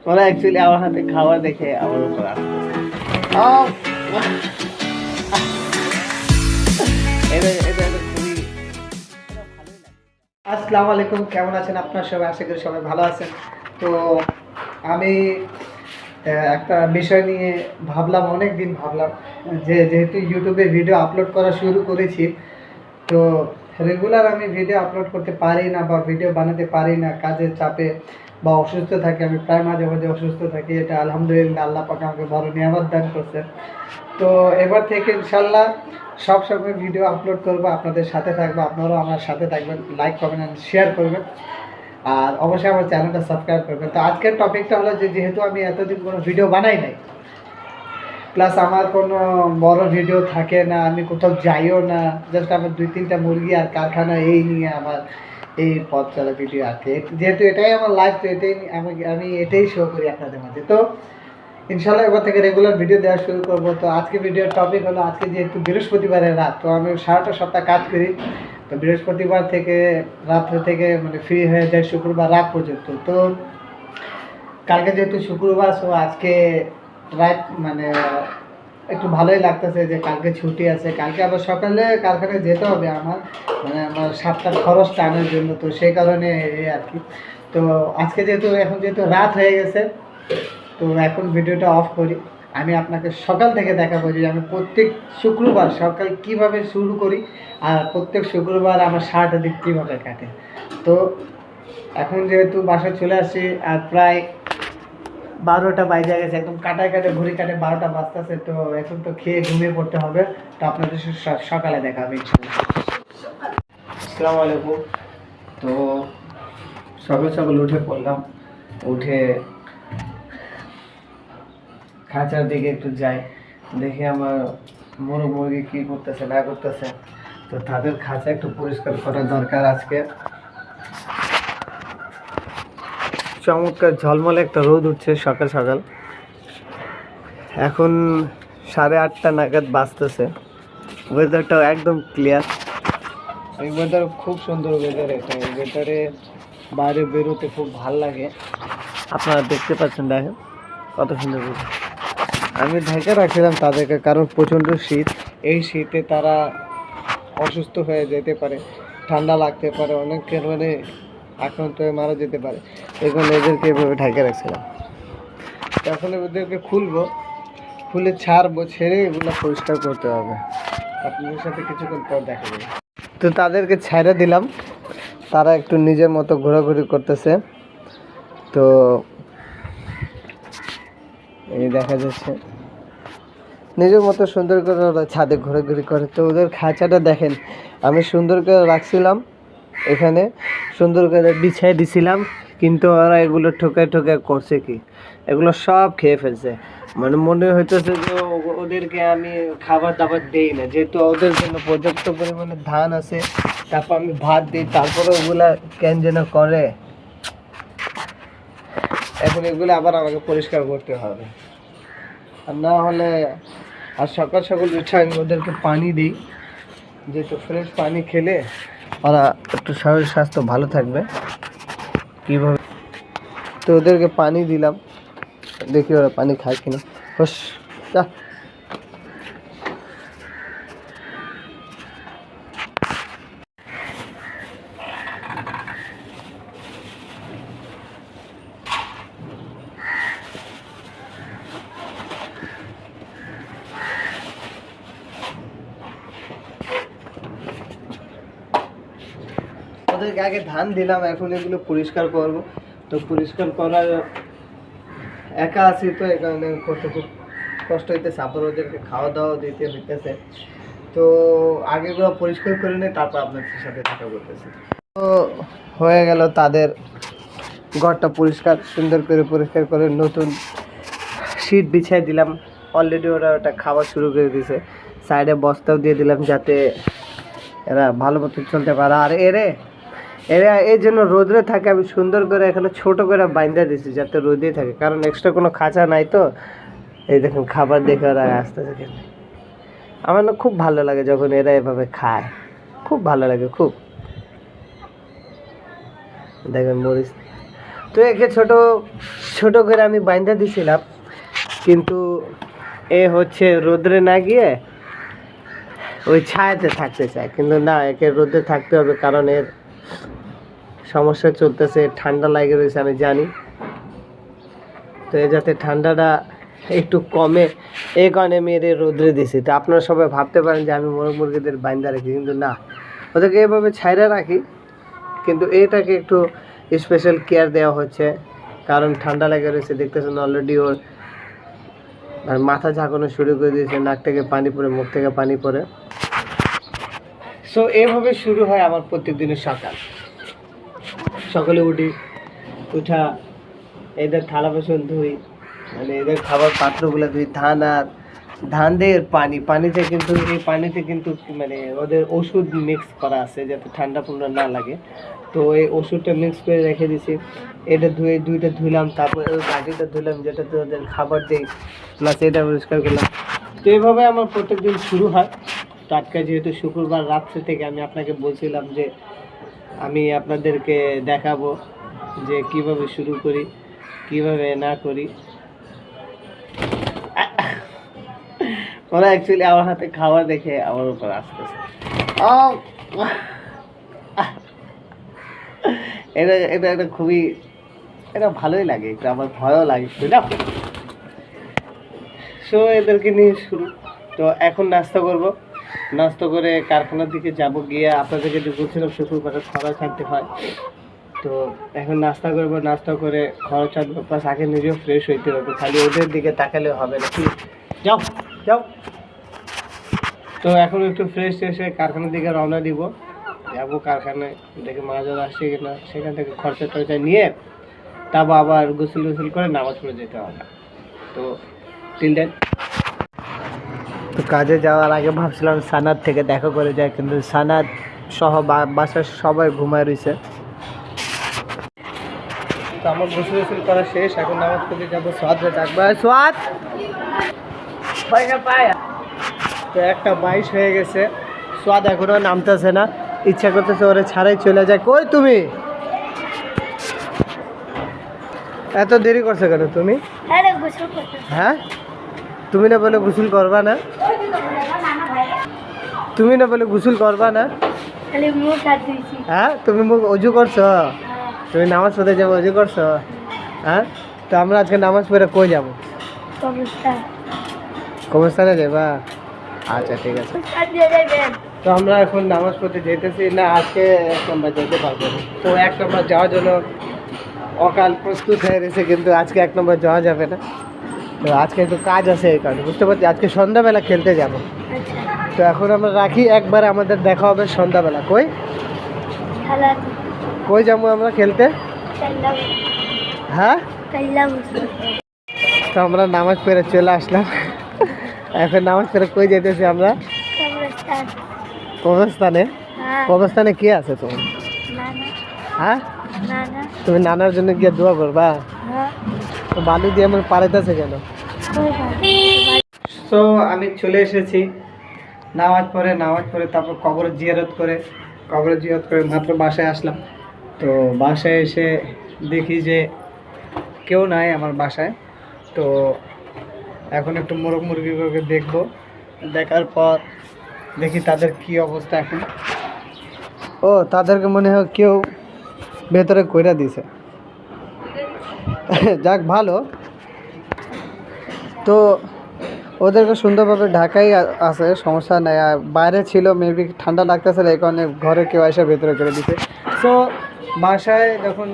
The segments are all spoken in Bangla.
ওরা অ্যাকচুয়ালি আমার হাতে খাওয়া দেখে আমার উপর আসসালামু আলাইকুম, কেমন আছেন আপনার সবাই? আশা করি সবাই ভালো আছেন। তো আমি একটা বিষয় নিয়ে ভাবলাম, অনেক দিন ভাবলাম যেহেতু ইউটিউবে ভিডিও আপলোড করা শুরু করেছি, তো রেগুলার আমি ভিডিও আপলোড করতে পারি না বা ভিডিও বানাতে পারি না, কাজের চাপে বা অসুস্থ থাকি। আমি প্রায় মাঝে মাঝে অসুস্থ থাকি, এটা আলহামদুলিল্লাহ আল্লাহ পাক আমাকে বড় নিয়ামত দান করছে। তো এবার থেকে ইনশাল্লাহ সব সময় ভিডিও আপলোড করবো, আপনাদের সাথে থাকবো, আপনারাও আমার সাথে থাকবেন, লাইক করবেন, শেয়ার করবেন, আর অবশ্যই আমার চ্যানেলটা সাবস্ক্রাইব করবেন। তো আজকের টপিকটা হলো যে যেহেতু আমি এতদিন কোনো ভিডিও বানাই নাই, প্লাস আমার কোনো বড় ভিডিও থাকে না, আমি কোথাও যাইও না, জাস্ট আমার 2-3টা মুরগি আর কারখানা এই নিয়ে আমার এই পথ চলা ভিডিও আছে। যেহেতু এটাই আমার লাইফ, তো এটাই আমি এটাই শো করি আপনাদের মাঝে। তো ইনশাল্লাহ এবার থেকে রেগুলার ভিডিও দেওয়া শুরু করবো। তো আজকে ভিডিওর টপিক হলো, আজকে যেহেতু বৃহস্পতিবারের রাত, তো আমি সারাটা সপ্তাহ কাজ করি, তো বৃহস্পতিবার থেকে রাত্রে থেকে মানে ফ্রি হয়ে যায় শুক্রবার রাত পর্যন্ত। তো কালকে যেহেতু শুক্রবার, সো আজকে রাত মানে একটু ভালোই লাগতেছে যে কালকে ছুটি আছে। কালকে আবার সকালে কারখানায় যেতে হবে আমার, মানে আমার 7টার খরচটা আনার জন্য, তো সেই কারণে এই আর কি। তো আজকে যেহেতু রাত হয়ে গেছে, তো এখন ভিডিওটা অফ করি। আমি আপনাকে সকাল থেকে দেখাবো যে আমি প্রত্যেক শুক্রবার সকাল কিভাবে শুরু করি, আর প্রত্যেক শুক্রবার আমার সারাটা দিক কীভাবে কাটে। তো এখন যেহেতু বাসায় চলে আসি, আর প্রায় 12টা বাজে গেছে, একদম ঘড়ি কাটে 12টা বাজতেছে। তো এখন তো খেয়ে ঘুমিয়ে পড়তে হবে। তো আপনাদের সকালে দেখা হবে ইনশাল্লাহ। আসসালামু আলাইকুম। তো সকাল সকাল উঠে পড়লাম, উঠে খাঁচার দিকে একটু যাই, দেখি আমার মুরগি কী করতেছে না করতেছে। তো তাদের খাঁচা একটু পরিষ্কার করা দরকার আজকে। চমৎকার ঝলমলে একটা রোদ উঠছে সকাল সকাল, এখন 8:30 নাগাদ বাজতেছে। ওয়েদারটাও একদম ক্লিয়ার, এই ওয়েদার খুব সুন্দর ওয়েদার। এটা এই ওয়েদারে বাইরে বেরোতে খুব ভাল লাগে। আপনারা দেখতে পাচ্ছেন, দেখেন কত সুন্দর ওয়েদার। আমি ঢেকে রাখছিলাম তাদেরকে, কারণ প্রচণ্ড শীত, এই শীতে তারা অসুস্থ হয়ে যেতে পারে, ঠান্ডা লাগতে পারে, অনেক মানে আক্রান্ত হয়ে মারা যেতে পারে। এখন এদেরকে এভাবে ঢেকে রাখছিলাম। এখন ওদেরকে খুলে ছাড়বো, ছেড়ে এগুলো পরিষ্কার করতে হবে। আপনাদের সাথে কিছুক্ষণ পর দেখা যাবে। তো তাদেরকে ছেড়ে দিলাম, তারা একটু নিজের মতো ঘোরাঘুরি করতেছে। তো এই দেখা যাচ্ছে নিজের মতো সুন্দর করে ওরা ছাদে ঘোরাঘুরি করে। তো ওদের খাঁচাটা দেখেন, আমি সুন্দর করে রাখছিলাম, এখানে সুন্দর করে বিছিয়ে দিছিলাম, কিন্তু ওরা এগুলো ঠোকায় করছে কি, এগুলো সব খেয়ে ফেলছে। মানে মনে হইতেছে যে ওদেরকে আমি খাবার দাবার দেই না, যেহেতু ওদের জন্য পর্যাপ্ত পরিমাণে ধান আছে, তারপর আমি ভাত দিই, তারপরে ওগুলা কেন যেন করে। এখন এগুলো আবার আমাকে পরিষ্কার করতে হবে, আর না হলে। আর সকাল সকাল উঠে আমি ওদেরকে পানি দিই, যেহেতু ফ্রেশ পানি খেলে ওরা একটু শরীর স্বাস্থ্য ভালো থাকবে। কীভাবে, তো ওদেরকে পানি দিলাম, দেখি ওরা পানি খায় কিনা। হোস যা। ওদেরকে আগে ধান দিলাম, এখন এগুলো পরিষ্কার করব। তো পরিষ্কার করার একা আছি, তো এই কারণে করতে খুব কষ্ট হইতেছে, আবার ওদেরকে খাওয়া দাওয়া দিতে হইতেছে। তো আগেগুলো পরিষ্কার করে নিই, তারপর আপনাদের সাথে দেখা করতেছি। তো হয়ে গেল তাদের ঘরটা পরিষ্কার, সুন্দর করে পরিষ্কার করে নতুন শীট বিছিয়ে দিলাম। অলরেডি ওরা ওটা খাওয়া শুরু করে দিয়েছে। সাইডে বস্তাও দিয়ে দিলাম, যাতে এরা ভালো মতো চলতে পারে। আর এরা এই জন্য রোদে থাকে, আমি সুন্দর করে এখানে ছোট করে বাইন্দা দিছি যাতে রোদে থাকে, কারণ এক্সট্রা কোনো খাঁচা নাই। তো এই দেখুন, খাবার দেখে ওরা আসতে থাকে। আমার না খুব ভালো লাগে যখন এরা এভাবে খায়, খুব ভালো লাগে খুব। দেখেন মরিচ, তো একে ছোট ছোট করে আমি বাইন্ধা দিছিলাম, কিন্তু এ হচ্ছে রোদ্রে না গিয়ে ওই ছায়াতে থাকতে চায়, কিন্তু না, একে রোদে থাকতে হবে, কারণ এর সমস্যা চলতেছে, ঠান্ডা লাগে রয়েছে আমি জানি। তো এ যাতে ঠান্ডাটা একটু কমে, এই কারণে আমি এর রোদ্রে দিছি। তো আপনারা সবাই ভাবতে পারেন যে আমি মোরগ মুরগিদের বাইন্দা রাখি, কিন্তু না, ওদেরকে এভাবে ছাইরা রাখি, কিন্তু এটাকে একটু স্পেশাল কেয়ার দেওয়া হচ্ছে, কারণ ঠান্ডা লেগে রয়েছে। দেখতেছেন অলরেডি ওর মাথা ঝাঁকানো শুরু করে দিয়েছে, নাক থেকে পানি পড়ে, মুখ থেকে পানি পড়ে। সো এইভাবে শুরু হয় আমার প্রত্যেক দিনের সকাল। সকালে উঠি, উঠা এদের থালা বাসন ধুই, মানে এদের খাবার পাত্রগুলো ধুই, ধান দিয়ে পানিতে কিন্তু, এই পানিতে কিন্তু মানে ওদের ওষুধ মিক্স করা আছে যাতে ঠান্ডা পুন্ডা না লাগে। তো এই ওষুধটা মিক্স করে রেখে দিছি। এটা ধুয়ে দুইটা ধুলাম, তারপরে ওই বাটিটা ধুলাম যেটাতে ওদের খাবার দিই, প্লাস এটা পরিষ্কার করলাম। তো এইভাবে আমার প্রত্যেক দিন শুরু হয়। তো আজকে যেহেতু শুক্রবার রাত্রে থেকে আমি আপনাকে বলছিলাম যে আমি আপনাদেরকে দেখাবো যে কিভাবে শুরু করি, কিভাবে না করি। ওরা অ্যাকচুয়ালি আমার হাতে খাওয়া দেখে আমার উপর আসতেছে। এটা এটা এটা খুবই, এটা ভালোই লাগে, এটা আমার ভয়ও লাগে, বুঝলা। সো এদেরকে নিয়ে শুরু। তো এখন নাস্তা করব, নাস্তা করে কারখানার দিকে যাব, গিয়ে আপনাদেরকে যে বলছিলাম শুক্রবারে খরচ আনতে হয়। তো এখন নাস্তা করব, নাস্তা করে খরচ আনবো, প্লাস আগে নিজেও ফ্রেশ হইতে হবে, খালি ওদের দিকে তাকালে হবে না। কি যাও যাও। তো এখন একটু ফ্রেশ এসে কারখানার দিকে রওনা দিব, যাবো কারখানায়, দেখে মাছ আসছে কিনা, সেখান থেকে খরচা টরচা নিয়ে তারপর আবার গোসল গোসল করে নামাজ পড়ে যেতে হবে। তো টিল দেন। তো কাজে যাওয়ার আগে ভাবছিলাম সানাদ থেকে দেখা করে যায়, কিন্তু সানাদ সহ বাসার সবাই ঘুমায় রয়েছে। তো আমার গোসল গোসল করা শেষ, এখন নামাজ পড়তে যাবো। সোয়াদরে ডাকবো, সোয়াদ। তো 1:22 হয়ে গেছে, সোয়াদ এখনো নামতেছে না, ইচ্ছা করতেছে ওরে ছাড়াই চলে যায়। কই তুমি, এত দেরি করছো কেন তুমি? হ্যাঁ, তুমি না বলে গোসল করবা না? তুমি না বলে গোসল করবা না? হ্যাঁ, তুমি মুখ অজু করছো? তুমি নামাজ পড়তে যাবো, অজু করছো? হ্যাঁ, তো আমরা আজকে নামাজ পড়ে কই যাবো? কবরস্থানে যাবা? আচ্ছা ঠিক আছে। তো আমরা এখন নামাজ পড়তে যেতেছি না, আজকে 1 নম্বর যেতে পারবো না। তো 1 নম্বর যাওয়ার জন্য অকাল প্রস্তুত হয়ে গেছে, কিন্তু আজকে 1 নম্বর যাওয়া যাবে না। তো আজকে একটু কাজ আছে, এই কারণে, বুঝতে পারছি। আজকে সন্ধ্যাবেলা খেলতে যাব। তো এখন আমরা রাখি, একবারে আমাদের দেখা হবে সন্ধ্যাবেলা। কই কই যাবো আমরা খেলতে? হ্যাঁ, তো আমরা নামাজ পড়ে চলে আসলাম। এখন নামাজ পড়ে কই যেতেছি আমরা? কবরস্থানে। কবরস্থানে কি আছে তোমার? হ্যাঁ, তুমি নানার জন্য গিয়ে দোয়া করবা? তো বালু দিয়ে আমার পাড়াইতেছে কেন? তো আমি চলে এসেছি নামাজ পড়ে তারপর কবর জিয়ারত করে মাত্র বাসায় আসলাম। তো বাসায় এসে দেখি যে কেউ নাই আমার বাসায়। তো এখন একটু মোরগ মুরগিগুলোকে দেখবো, দেখার পর দেখি তাদের কি অবস্থা এখন। ও, তাদেরকে মনে হয় কেউ ভেতরে কইরা দিছে। যাক, ভালো। তো ওদেরকে সুন্দরভাবে ঢাকাই আছে, সমস্যা নেই। আর বাইরে ছিল, মেবি ঠান্ডা লাগতেছিল, এই কারণে ঘরে কেউ এসে ভেতরে করে দিছে। সো বাসায় যখন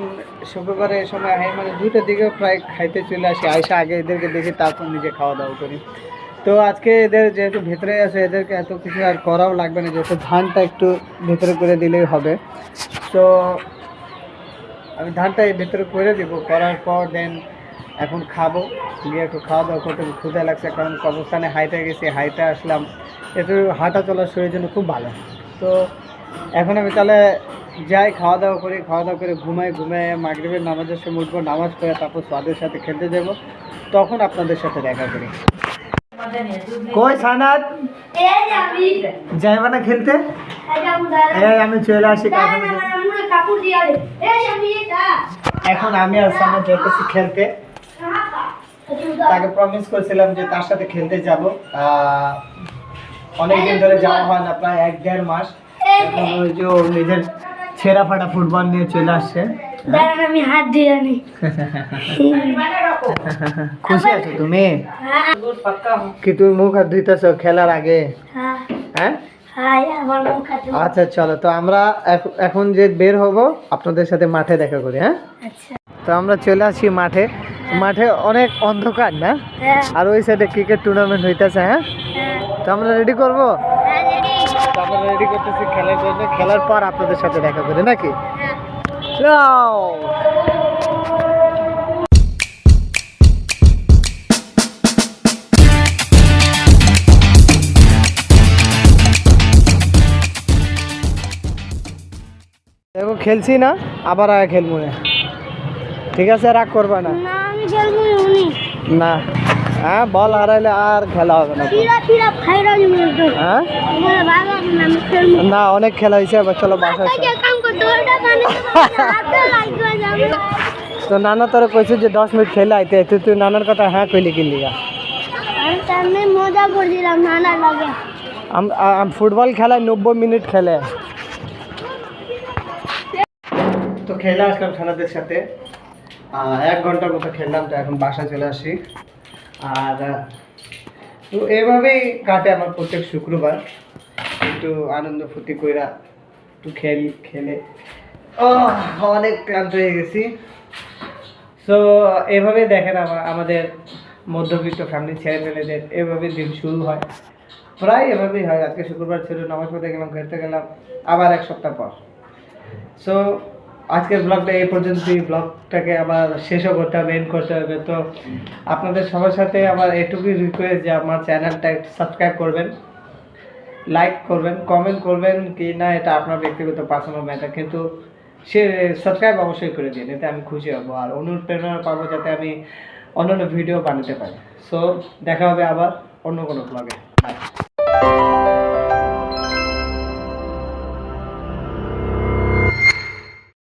শুক্রবারে এই সময় মানে 2টার দিকে প্রায় খাইতে চলে আসি, আইসা আগে এদেরকে দেখি, তারপর নিজে খাওয়া দাওয়া করি। তো আজকে এদের যেহেতু ভেতরে আছে, এদেরকে এত কিছু আর করাও লাগবে না, যেহেতু ধানটা একটু ভেতরে করে দিলেই হবে। তো আমি ধানটা ভেতরে করে দিব, করার পর দেন এখন খাবো, গিয়ে একটু খাওয়া দাওয়া করতে ক্ষুধা লাগছে, কারণ কবরস্থানে হাইটে গেছি, হাইটে আসলাম, একটু হাঁটা চলার শরীরের জন্য খুব ভালো। তো এখন আমি তাহলে যাই, খাওয়া দাওয়া করে ঘুমায় মাগরিবের নামাজের সময় উঠবো, নামাজ পড়ে তারপর সোয়াদের সাথে খেলতে যাবো, তখন আপনাদের সাথে দেখা করি। কই সানাত, যাইবা না খেলতে? আমি চলে আসি। এখন আমি আর সামনে যেতেছি খেলতে। তাকে প্রমিস করেছিলাম যে তার সাথে খেলতে যাব। অনেকদিন ধরে যাওয়া হয় না, প্রায় 1-1.5 মাস। এখন ওই যে ও নিজের ছেঁড়া ফাটা ফুটবল নিয়ে চলে আসছে। দাঁড়ান আমি হাত দিয়ে আনি। খুশি আছো তুমি? হ্যাঁ কি তুমি মুখ হাত ধুইতেছো খেলার আগে? হ্যাঁ হ্যাঁ হ্যাঁ আমার মুখ হাতে। আচ্ছা চলো, তো আমরা এখন যে বের হব আপনাদের সাথে মাঠে দেখা করি। হ্যাঁ, আচ্ছা তো আমরা চলে আসছি মাঠে। মাঠে অনেক অন্ধকার না, হ্যাঁ আর ওই সাইডে ক্রিকেট টুর্নামেন্ট হইতেছে। হ্যাঁ, হ্যাঁ তো আমরা রেডি করবো। হ্যাঁ রেডি। তো আমরা রেডি করতেছি খেলার জন্য। খেলার পর আপনাদের সাথে দেখা করি নাকি? হ্যাঁ যাও। দেখো খেলছি না, আবার আগে খেলবো না, ঠিক আছে? রাগ করবা না। না আমি খেলবো উনি। না, হ্যাঁ বল হারাইলে আর খেলা হবে না। ফিরা ফিরা খাইরা দিমু তো। হ্যাঁ আমার বাবা আমি খেলবো। না, অনেক খেলা হয়েছে, এবার চলো বাসায় চলো। আজকে কাম করতে ওটা মানে হাতে লাগবে যাবে। তো নানা তোরা কইছে যে 10 মিনিট খেলে আইতে, তুই নানার কথা হ্যাঁ কইলি কি লিগা? আমি সামনে মজা করছিলাম নানা লাগে। ফুটবল খেলায় 90 মিনিট খেলে। তো খেলে আসলাম খেলাদের সাথে, 1 ঘন্টার মতো খেললাম। তো এখন বাসায় চলে আসি। আর তো এভাবেই কাটে আমার প্রত্যেক শুক্রবার, একটু আনন্দ ফুর্তি কইরা একটু খেলে অনেক ক্লান্ত হয়ে গেছি। সো এভাবেই দেখেন আমাদের মধ্যবিত্ত ফ্যামিলি ছেলেমেয়েদের এভাবে দিন শুরু হয়, প্রায় এভাবেই হয়। আজকে শুক্রবার ছিল, নামাজ পড়তে গেলাম, খেলতে গেলাম, আবার 1 সপ্তাহ পর। সো আজকের ব্লগটা এই পর্যন্তই। ব্লগটাকে আবার শেষও করতে হবে, এন্ড করতে হবে। তো আপনাদের সবার সাথে আমার এটুকুই রিকোয়েস্ট যে আমার চ্যানেলটা একটু সাবস্ক্রাইব করবেন, লাইক করবেন, কমেন্ট করবেন কি না এটা আপনার ব্যক্তিগত পার্সোনাল ম্যাটার, কিন্তু সে সাবস্ক্রাইব অবশ্যই করে দিন, এতে আমি খুশি হব আর অনুপ্রেরণা পাবো যাতে আমি অন্যান্য ভিডিও বানাতে পারি। সো দেখা হবে আবার অন্য কোনো ব্লগে। বাই।